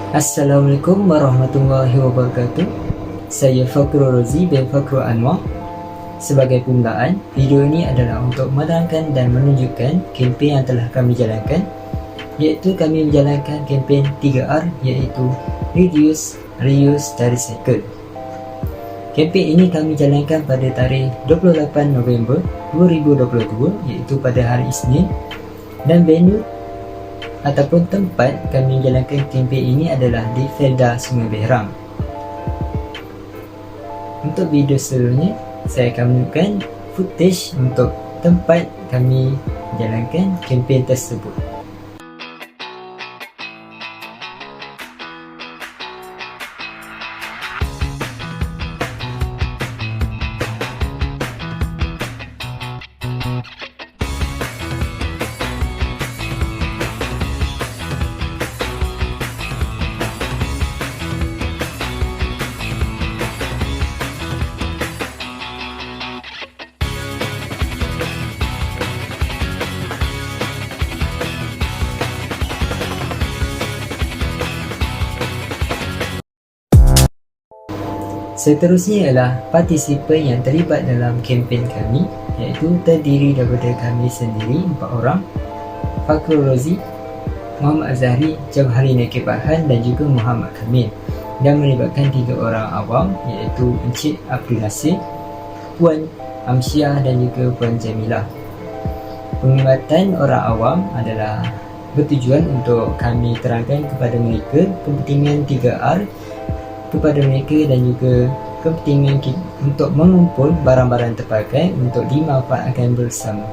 Assalamualaikum warahmatullahi wabarakatuh. Saya Fakrul Rozi bin Fakrul Anwar. Sebagai permulaan, video ini adalah untuk menerangkan dan menunjukkan kempen yang telah kami jalankan, iaitu kami menjalankan kempen 3R, iaitu Reduce, Reuse dan Recycle. Kempen ini kami jalankan pada tarikh 28 November 2022, iaitu pada hari Isnin, dan venue ataupun tempat kami menjalankan kempen ini adalah di Felda Sungai Berang. Untuk video seterusnya, saya akan menunjukkan footage untuk tempat kami menjalankan kempen tersebut. Seterusnya ialah partisipan yang terlibat dalam kempen kami, iaitu terdiri daripada kami sendiri 4 orang, Fakrul Rozi, Muhammad Azhari, Jabhari Nakib Farhan dan juga Muhammad Kamil, dan melibatkan 3 orang awam, iaitu Encik April Nasir, Puan Amsyah dan juga Puan Jamilah. Penglibatan orang awam adalah bertujuan untuk kami terangkan kepada mereka kepentingan 3R kepada mereka dan juga kepentingan untuk mengumpul barang-barang terpakai untuk dimanfaatkan bersama.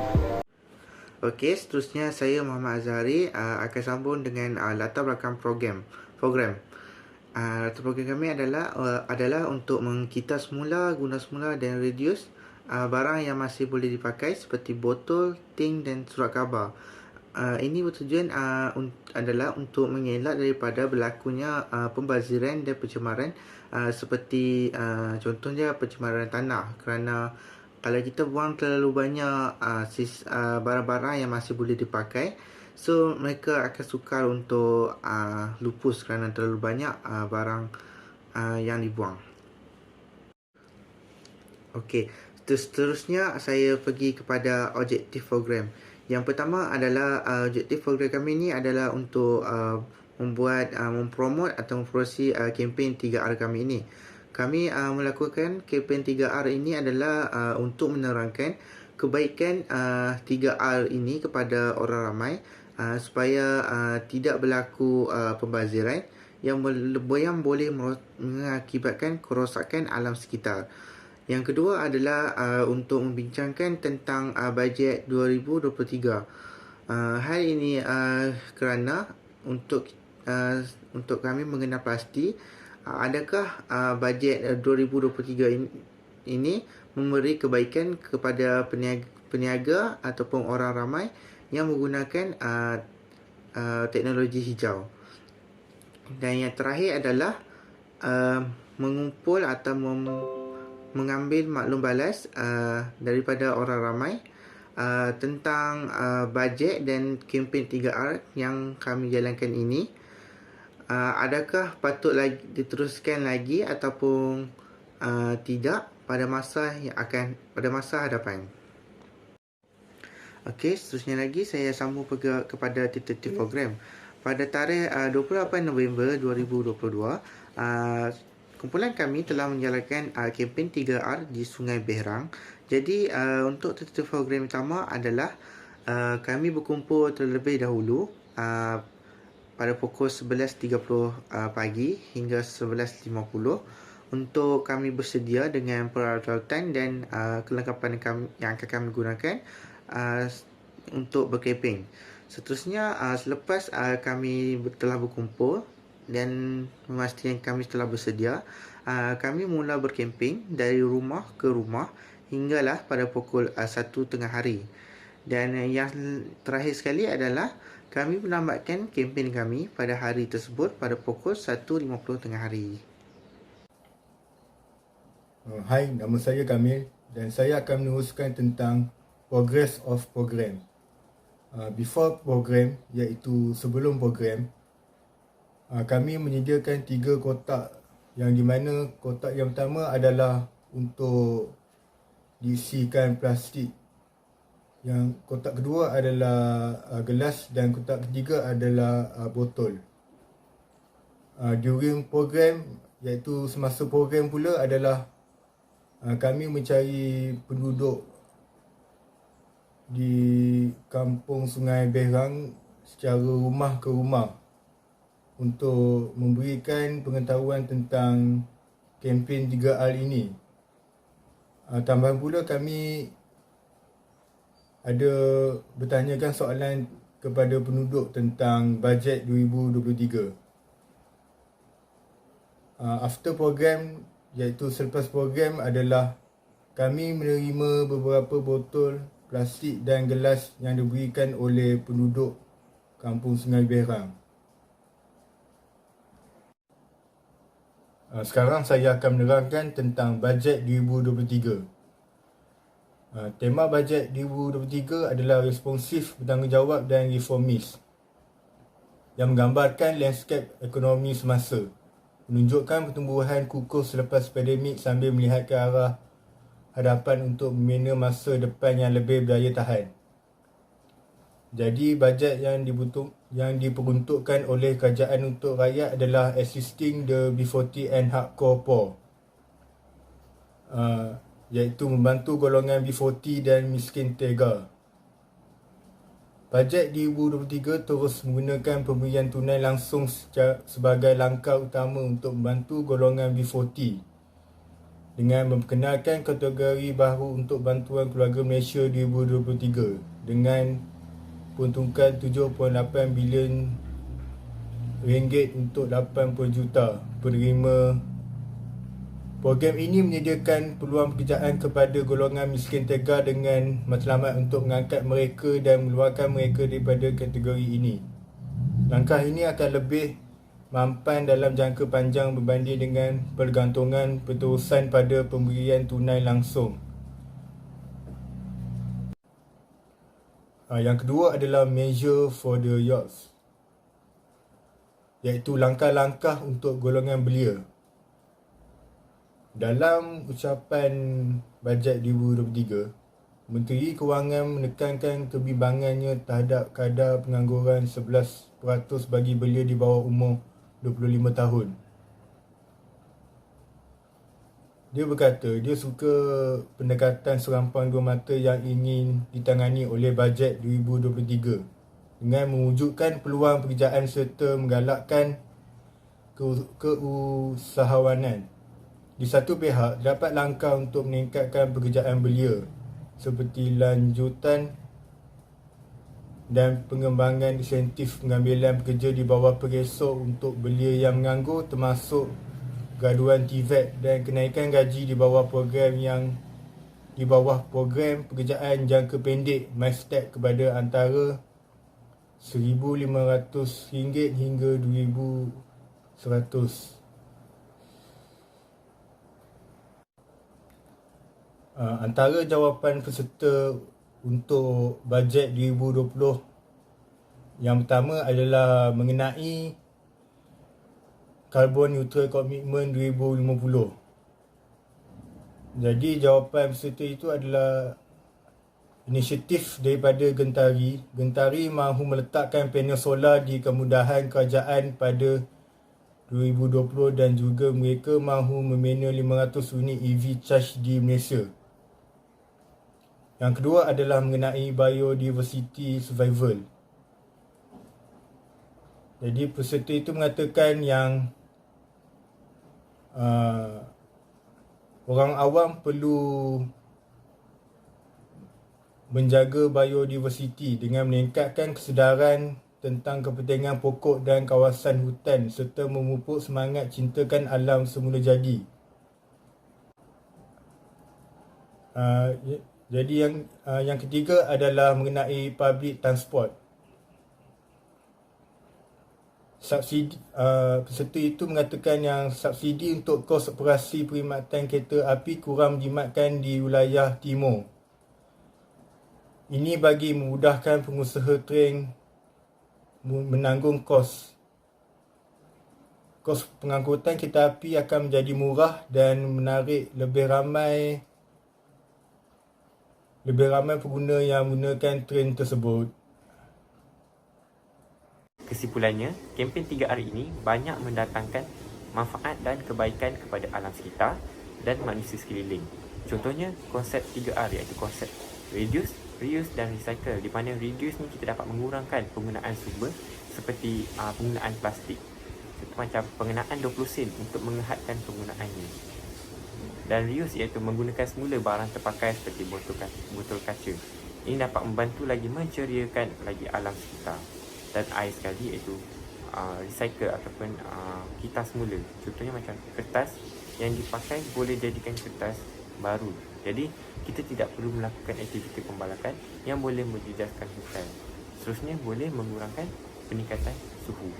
Okey, seterusnya saya Muhammad Azhari akan sambung dengan latar belakang program. Latar program kami adalah untuk mengkita semula, guna semula dan reduce barang yang masih boleh dipakai seperti botol, tin dan surat khabar. Ini bertujuan adalah untuk mengelak daripada berlakunya pembaziran dan pencemaran seperti contohnya pencemaran tanah, kerana kalau kita buang terlalu banyak barang-barang yang masih boleh dipakai, so mereka akan sukar untuk lupus kerana terlalu banyak barang yang dibuang. Okey, seterusnya saya pergi kepada objektif program. Yang pertama adalah objektif program kami ni adalah untuk mempromot atau mempromosi kempen 3R kami ini. Kami melakukan kempen 3R ini adalah untuk menerangkan kebaikan 3R ini kepada orang ramai supaya tidak berlaku pembaziran yang boleh mengakibatkan kerosakan alam sekitar. Yang kedua adalah untuk membincangkan tentang bajet 2023. Hal ini kerana untuk kami mengenal pasti adakah bajet 2023 ini memberi kebaikan kepada peniaga ataupun orang ramai yang menggunakan teknologi hijau. Dan yang terakhir adalah mengumpul atau mengambil maklum balas daripada orang ramai tentang bajet dan kempen 3R yang kami jalankan ini. Adakah patut diteruskan lagi ataupun tidak pada masa hadapan. Okey, seterusnya lagi saya sambung kepada tentatif program. Pada tarikh 28 November 2022, kumpulan kami telah menjalankan kempen 3R di Sungai Berang. Jadi untuk tentatif program utama adalah kami berkumpul terlebih dahulu pada pukul 11.30 pagi hingga 11.50 untuk kami bersedia dengan peralatan dan kelengkapan yang akan kami gunakan untuk berkempen. Seterusnya selepas kami telah berkumpul dan memastikan kami telah bersedia, kami mula berkempen dari rumah ke rumah hinggalah pada pukul 1 tengah hari. Dan yang terakhir sekali adalah kami menamatkan kempen kami pada hari tersebut pada pukul 1.50 tengah hari. Hai, nama saya Kamil dan saya akan meneruskan tentang progress of program. Before program, iaitu sebelum program, Kami menyediakan 3 kotak, yang di mana kotak yang pertama adalah untuk diisikan plastik, yang kotak kedua adalah gelas, dan kotak ketiga adalah botol. During program, iaitu semasa program pula adalah kami mencari penduduk di kampung Sungai Berang secara rumah ke rumah untuk memberikan pengetahuan tentang kempen 3R ini. Tambahan pula kami ada bertanyakan soalan kepada penduduk tentang bajet 2023. After program, iaitu selepas program adalah kami menerima beberapa botol plastik dan gelas yang diberikan oleh penduduk kampung Sungai Berang. Sekarang saya akan menerangkan tentang bajet 2023. Tema bajet 2023 adalah responsif, bertanggungjawab dan reformis, yang menggambarkan landscape ekonomi semasa, menunjukkan pertumbuhan kukuh selepas pandemik sambil melihat ke arah hadapan untuk membina masa depan yang lebih berdaya tahan. Jadi bajet yang diperuntukkan oleh kerajaan untuk rakyat adalah assisting the B40 and hardcore poor, iaitu membantu golongan B40 dan miskin tega. Bajet 2023 terus menggunakan pemberian tunai langsung sebagai langkah utama untuk membantu golongan B40 dengan memperkenalkan kategori baru untuk bantuan keluarga Malaysia 2023 dengan peruntukan 7.8 bilion ringgit untuk 80 juta penerima. Program ini menyediakan peluang pekerjaan kepada golongan miskin tega dengan matlamat untuk mengangkat mereka dan mengeluarkan mereka daripada kategori ini. Langkah ini akan lebih mampan dalam jangka panjang berbanding dengan pergantungan berterusan pada pemberian tunai langsung. Yang kedua adalah measure for the youth, iaitu langkah-langkah untuk golongan belia. Dalam ucapan bajet 2023, Menteri Kewangan menekankan kebimbangannya terhadap kadar pengangguran 11% bagi belia di bawah umur 25 tahun. Dia berkata dia suka pendekatan serampang dua mata yang ingin ditangani oleh bajet 2023 dengan mewujudkan peluang pekerjaan serta menggalakkan keusahawanan. Di satu pihak, dapat langkah untuk meningkatkan pekerjaan belia seperti lanjutan dan pengembangan insentif pengambilan pekerja di bawah peresok untuk belia yang menganggur, termasuk graduan TVET dan kenaikan gaji di bawah program pekerjaan jangka pendek MyStep kepada antara RM1,500 hingga RM2,100. Antara jawapan peserta untuk bajet 2020 yang pertama adalah mengenai Carbon Neutral Commitment 2050. Jadi jawapan peserta itu adalah inisiatif daripada Gentari. Gentari mahu meletakkan panel solar di kemudahan kerajaan pada 2020 dan juga mereka mahu membina 500 unit EV charge di Malaysia. Yang kedua adalah mengenai biodiversity survival. Jadi peserta itu mengatakan yang orang awam perlu menjaga biodiversity dengan meningkatkan kesedaran tentang kepentingan pokok dan kawasan hutan serta memupuk semangat cintakan alam semula jadi. Jadi yang ketiga adalah mengenai public transport. Subsidi, peserta itu mengatakan yang subsidi untuk kos operasi perkhidmatan kereta api kurang dijimatkan di wilayah timur. Ini bagi memudahkan pengusaha train menanggung kos. kos pengangkutan kereta api akan menjadi murah dan menarik lebih ramai pengguna yang menggunakan train tersebut. Kesimpulannya, kempen 3R ini banyak mendatangkan manfaat dan kebaikan kepada alam sekitar dan manusia sekeliling. Contohnya, konsep 3R iaitu konsep reduce, reuse dan recycle, di mana reduce ni kita dapat mengurangkan penggunaan sumber seperti penggunaan plastik. Contoh macam pengenaan 20 sen untuk mengehatkan penggunaannya. Dan reuse iaitu menggunakan semula barang terpakai seperti botol kaca. Ini dapat membantu lagi menceriakan lagi alam sekitar. Dan air sekali iaitu recycle ataupun kita semula. Contohnya macam kertas yang dipakai boleh jadikan kertas baru. Jadi kita tidak perlu melakukan aktiviti pembalakan yang boleh menjejaskan hutan. Seterusnya boleh mengurangkan peningkatan suhu.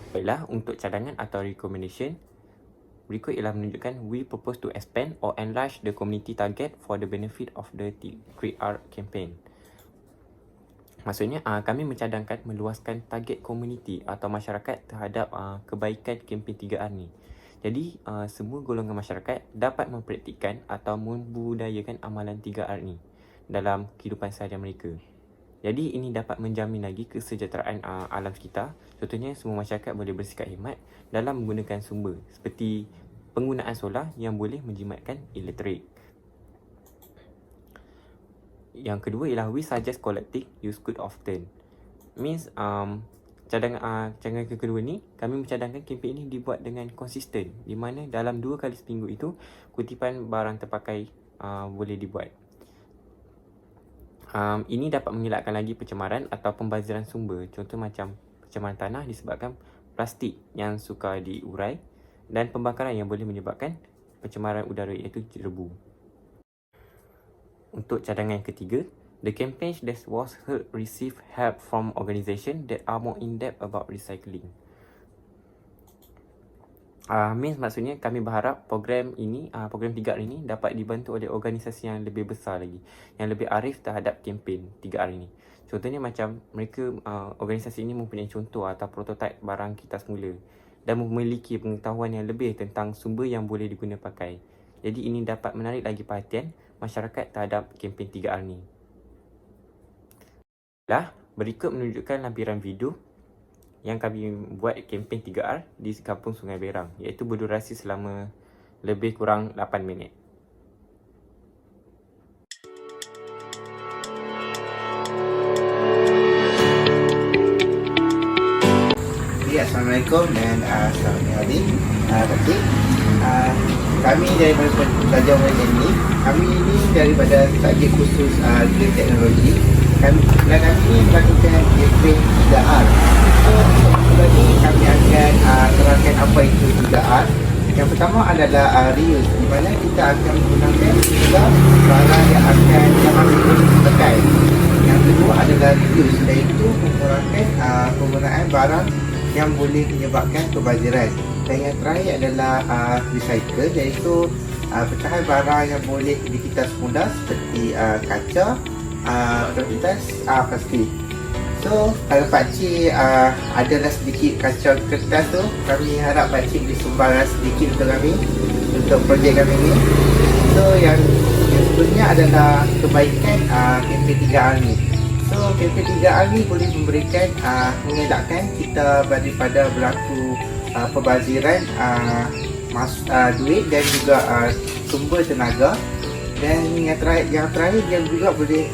Baiklah, untuk cadangan atau recommendation, berikut ialah menunjukkan we propose to expand or enlarge the community target for the benefit of the 3R campaign. Maksudnya, kami mencadangkan meluaskan target komuniti atau masyarakat terhadap kebaikan kempen 3R ni. Jadi, semua golongan masyarakat dapat mempraktikkan atau membudayakan amalan 3R ni dalam kehidupan seharian mereka. Jadi, ini dapat menjamin lagi kesejahteraan alam sekitar. Contohnya, semua masyarakat boleh bersikap hemat dalam menggunakan sumber seperti penggunaan solar yang boleh menjimatkan elektrik. Yang kedua ialah we suggest collecting use good often. Means cadangan kedua ni, kami mencadangkan kempen ini dibuat dengan konsisten, di mana dalam 2 kali seminggu itu kutipan barang terpakai boleh dibuat. Ini dapat mengelakkan lagi pencemaran atau pembaziran sumber. Contoh macam pencemaran tanah disebabkan plastik yang sukar diurai dan pembakaran yang boleh menyebabkan pencemaran udara iaitu debu. Untuk cadangan yang ketiga, the campaign that was held receive help from organisation that are more in-depth about recycling. Maksudnya kami berharap program 3R ini dapat dibantu oleh organisasi yang lebih besar lagi, yang lebih arif terhadap kempen 3R ini. Contohnya macam mereka, organisasi ini mempunyai contoh atau prototipe barang kita semula dan memiliki pengetahuan yang lebih tentang sumber yang boleh diguna pakai. Jadi ini dapat menarik lagi perhatian masyarakat terhadap kempen 3R ni. Berikut menunjukkan lampiran video yang kami buat kempen 3R di kampung Sungai Berang, iaitu berdurasi selama lebih kurang 8 minit. Assalamualaikum dan selamat hari. Kami daripada Pelajar Murid ini, kami ini daripada target khusus Green Teknologi. Kami ini melakukan kempen 3R. So, lagi kami akan terangkan apa itu 3R. Yang pertama adalah reuse, di mana kita akan menggunakan barang yang masih boleh dipakai. Yang kedua adalah reduce, iaitu mengurangkan penggunaan barang yang boleh menyebabkan kebaziran. Dan yang terakhir adalah recycle, iaitu pecahan barang yang boleh dikitas mudah seperti kaca, kertas, plastik. So, kalau pakcik adalah sedikit kacau kertas tu, kami harap pakcik boleh sumbangkan sedikit untuk kami, untuk projek kami ni. So, yang sebenarnya adalah kebaikan kempen 3R ni. So, kempen 3R ni boleh memberikan, mengelakkan kita daripada berlaku pembaziran duit dan juga sumber tenaga. Dan yang terakhir dia juga boleh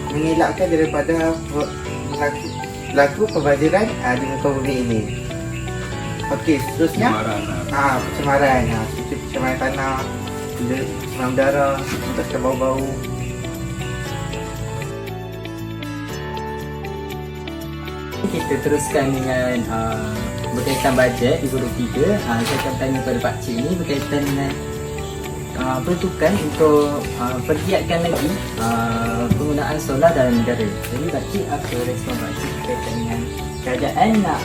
mengelakkan daripada berlaku pembaziran di muka bumi ini. Okey, seterusnya pencemaran, seperti pencemaran tanah, demam darah, membebaskan bau-bau. Kita teruskan dengan berkaitan bajet di huruf 3. Saya akan tanya kepada Pakcik ni berkaitan dengan peruntukan untuk pergiatkan lagi penggunaan solar dalam negara. Jadi Pakcik, apa respon Pakcik berkaitan dengan kerajaan nak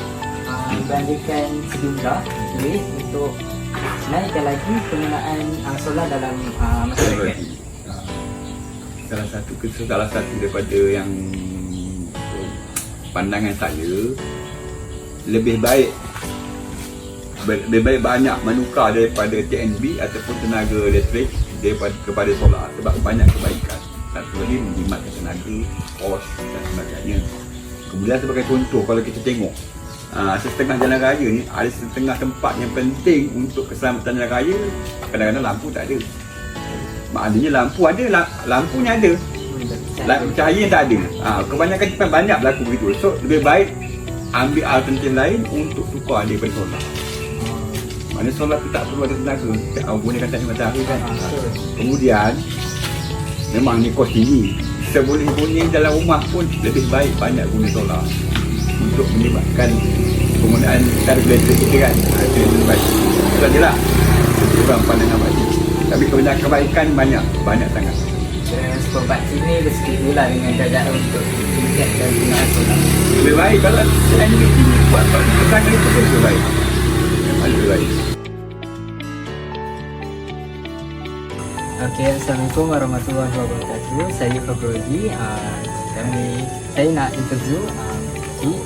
belanjakan sejumlah duit untuk naikkan lagi penggunaan solar dalam masyarakat? Salah satu daripada yang pandangan saya, lebih baik lebih baik banyak menukar daripada TNB ataupun tenaga elektrik kepada solar, sebab banyak kebaikan. Satu lagi menjimatkan tenaga, kos dan sebagainya. Kemudian sebagai contoh, kalau kita tengok setengah jalan raya ni, ada setengah tempat yang penting untuk keselamatan jalan raya, kadang-kadang lampu tak ada. Maknanya lampu ada, lampunya ada, cahaya tak ada. Kebanyakan tempat banyak berlaku begitu. So lebih baik ambil alternatif lain untuk tukar daripada solar. Maknanya solar tu tak perlu ada tenaga, gunakan teknik matahari kan. Kemudian memang ni kos tinggi, seboleh bunyi dalam rumah pun lebih baik banyak guna solar untuk menyebabkan penggunaan tarif elektrik kita kan. Itu yang terbaik. Itu sajalah kurang pandangan pakcik. Tapi kebaikan banyak sangat. Sebab pakcik ni bersetujulah dengan kerajaan untuk tingkatkan penggunaan solar. Lebih baik kalau selain ini buat pesangan itu pun lebih baik. Lebih baik. Okey, Assalamualaikum warahmatullahi wabarakatuh. Saya Fabrozi. Saya nak interview Cik,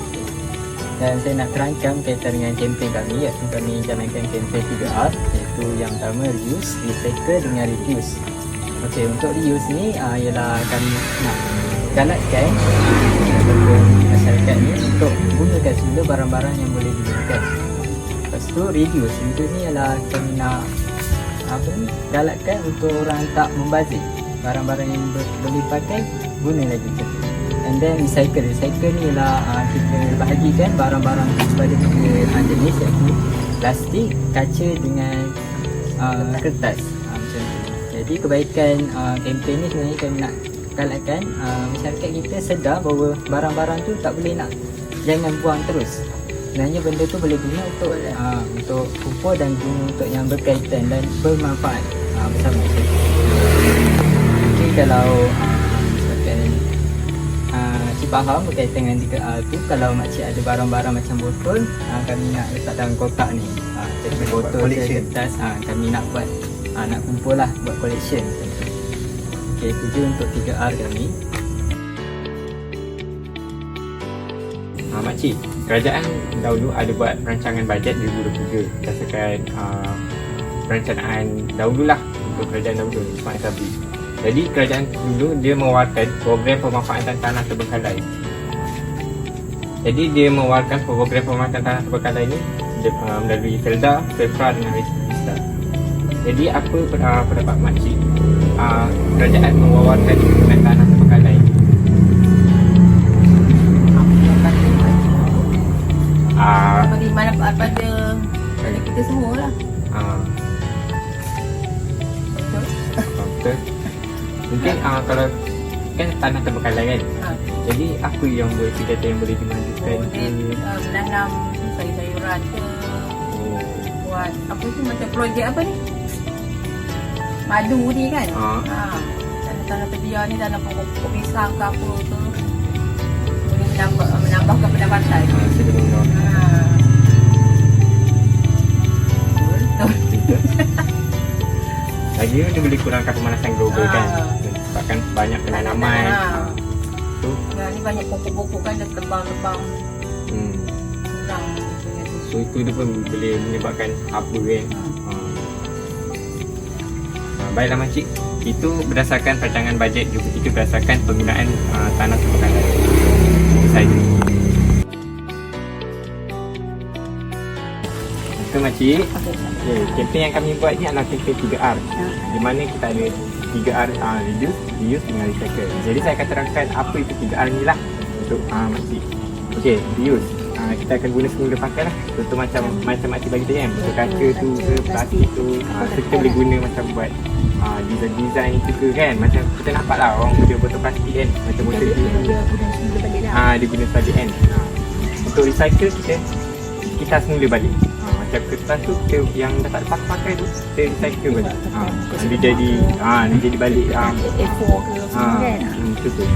dan saya nak terangkan kaitan dengan kempen kami, iaitu kami jalankan kempen 3R, iaitu yang pertama reuse, recycle dengan reduce. Okey, untuk reuse ni ialah kami nak galakkan masyarakat ni untuk gunakan semula barang-barang yang boleh digunakan. Lepas tu reduce ni ialah kami nak galakkan untuk orang tak membazir barang-barang yang boleh pakai, guna lagi. And then recycle ni ialah kita bahagikan barang-barang kepada 3 jenis, iaitu plastik, kaca dengan kertas, macam tu. Jadi kebaikan kempen ni sebenarnya kami nak galakkan masyarakat kita sedar bahawa barang-barang tu tak boleh jangan buang terus. Sebenarnya benda tu boleh guna untuk kumpul dan guna untuk yang berkaitan dan bermanfaat bersama masyarakat. Jadi kalau Cik faham berkaitan dengan 3R tu, kalau makcik ada barang-barang macam botol, kami nak letak dalam kotak ni. Jadi botol ke kertas, kami nak buat nak kumpul lah, buat collection. Okey, itu je untuk 3R kami. Makcik, kerajaan dahulu ada buat rancangan bajet 2023 berdasarkan perencanaan dahululah untuk kerajaan dahulu, Ismail Sabri. Jadi kerajaan dulu dia mengeluarkan program pemanfaatan tanah terbengkalai. Jadi dia mengeluarkan program pemanfaatan tanah terbengkalai ini melalui Felda, Pepra dengan Rista. Jadi apa pendapat makcik kerajaan mengeluarkan penggunaan tanah terbengkalai? Bagi manfaat pada kita semua lah. Betul. Mungkin kalau kan tanah terbengkalai kan. Jadi apa yang boleh kegiatan yang boleh dimajukan? Menanam sayur-sayuran ke, buat apa tu macam projek apa ni? Madu ni kan. Tanah terbiar ni dalam pokok pisang ke apa ke. Boleh menambahkan pendapatan. Lagi dia boleh kurangkan pemanasan global kan. Sebabkan banyak penanaman. Tu. Ni banyak pokok-pokok kan dah tebang-tebang. Kurang. So itu dia pun boleh menyebabkan apa kan. Baiklah makcik, itu berdasarkan rancangan bajet juga, itu berdasarkan penggunaan tanah terbengkalai. Itu saja. Itu makcik. Okay, kempen yang kami buat ni adalah kempen 3R. Di mana kita ada 3R, reduce, reuse dengan recycle. Jadi saya akan terangkan apa itu 3R ni lah untuk makcik. Okey, reuse. Kita akan guna semula pakai lah. Contoh macam makcik bagi tadi kan, betul kaca tu ke, plastik tu, kita boleh guna macam buat design juga kan. Macam kita nampak lah orang guna botol plastik kan, macam botol tu dia guna balik kan. Untuk recycle kita semula balik. Macam kertas tu kita yang dah tak pakai tu kita recycle balik. Dia jadi balik A4 ke semua kan. Betul.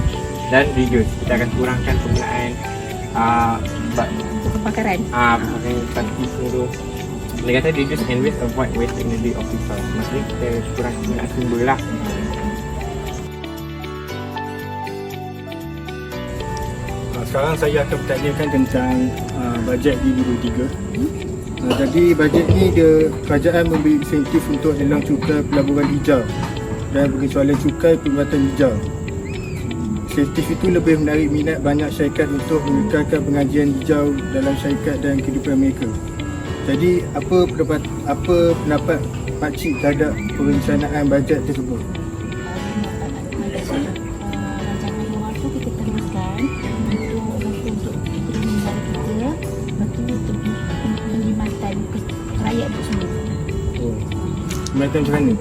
Dan reduce, kita akan kurangkan penggunaan Pembakaran. Pakai plastik semua. Dia kata reduce and waste, avoid waste energy of resource. Maksudnya kita kurang penggunaan sumber lah. Sekarang saya akan bertanyakan tentang bajet 2023. Jadi bajet ni kerajaan memberi insentif untuk lelang cukai pelaburan hijau dan pengecualian cukai perkhidmatan hijau. Insentif itu lebih menarik minat banyak syarikat untuk mengekalkan pengajian hijau dalam syarikat dan kehidupan mereka. Jadi apa pendapat Pakcik terhadap perencanaan bajet tersebut? Rancangan luar tu kita teruskan untuk ekonomi negara kita, betul untuk penghematan rakyat untuk semua. Perkhidmatan macam mana?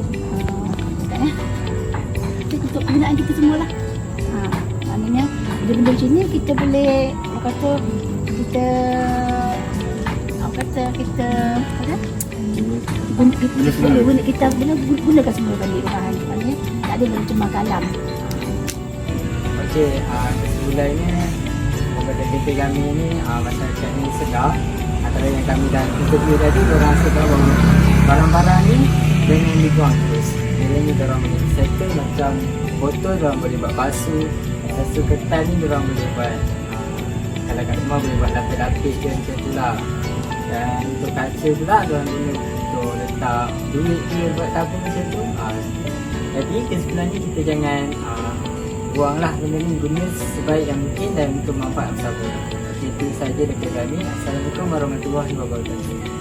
Untuk penggunaan kita semualah. Maknanya benda-benda macam ni kita boleh gunakan semua balik bahan. Maknanya tak ada mencemar alam. Okey, kesimpulannya kepada KP kami ni, masyarakat ni sedar. Antara yang kami dah interview tadi, orang sedar bahawa barang-barang ni jangan dibuang terus. Jadi ni orang boleh settle macam botol, orang boleh buat basuh. Basuh ketan ni orang boleh buat, kalau kat rumah boleh buat lapis-lapis je macam tu lah. Dan untuk kaca tu lah, orang guna untuk letak duit ke, buat tabung macam tu. Jadi kesimpulannya kita jangan buanglah benda ni, guna sebaik yang mungkin dan untuk manfaat bersama. Itu saja daripada kami. Assalamualaikum warahmatullahi wabarakatuh.